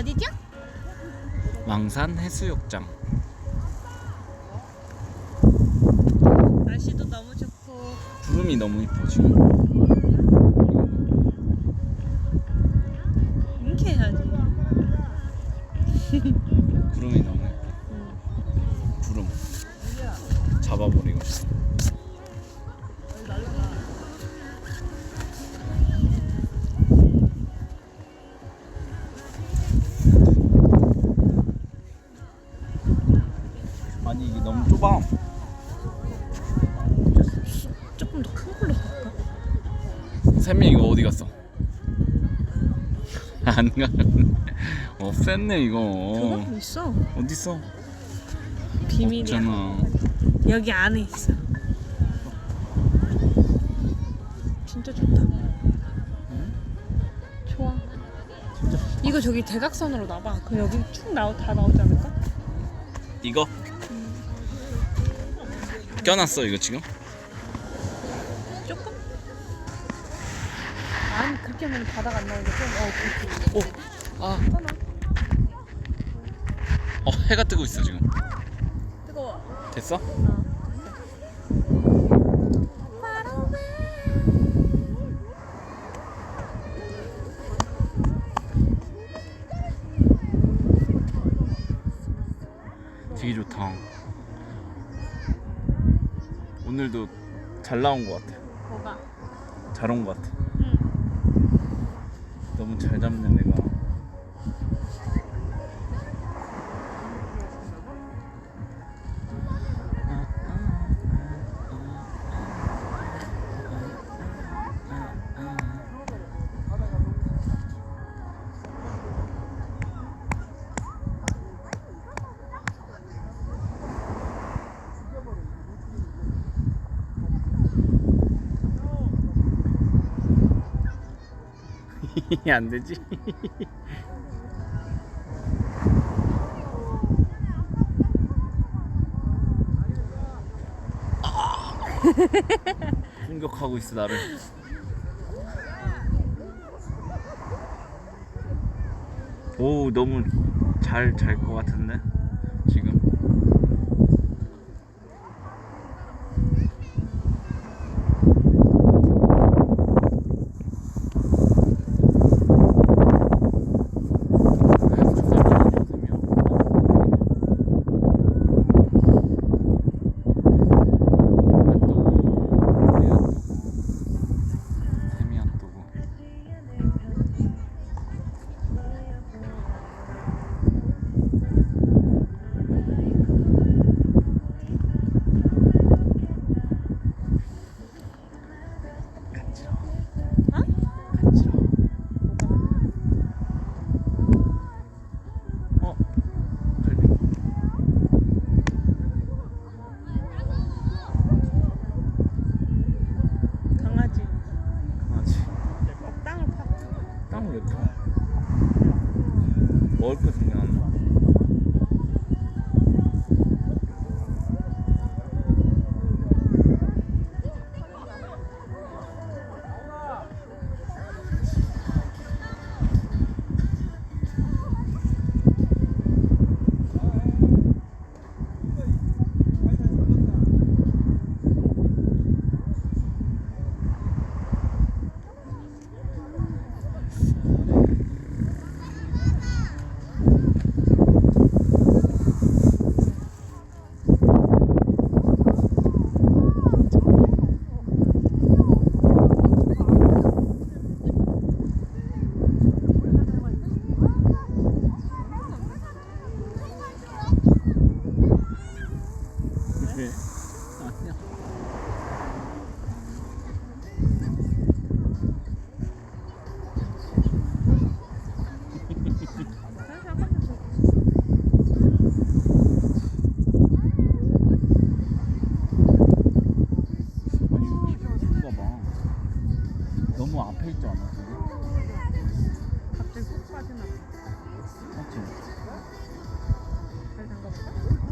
어디죠? 망산 해수욕장. 날씨도 너무 좋고 구름이 너무 이뻐 지금. 이렇게 해야지. 구름이 너무 예뻐. 구름 잡아버리고 싶어. 아니 이게 너무 좁아. 조금 더 큰 걸로 살까? 샘이 이거 어디 갔어? 안 가네. 없앴네 이거. 그거 있어. 어디 있어? 비밀이야. 없잖아. 여기 안에 있어. 진짜 좋다. 좋아. 진짜. 이거 저기 대각선으로 나봐. 그럼 여기 쭉 다 나오지 않을까? 이거? 껴놨어 이거 지금? 조금? 아니 그렇게 하면 바다가 안 나오는데 좀 그렇지. 아, 괜찮아. 해가 뜨고 있어 지금. 뜨거워. 됐어? 되게 좋다. 오늘도 잘 나온 것 같아. 뭐가? 잘 온 것 같아. 응. 너무 잘 잡네 내가. 안 되지. 공격하고 있어 나를. 오 너무 잘 것 같은데.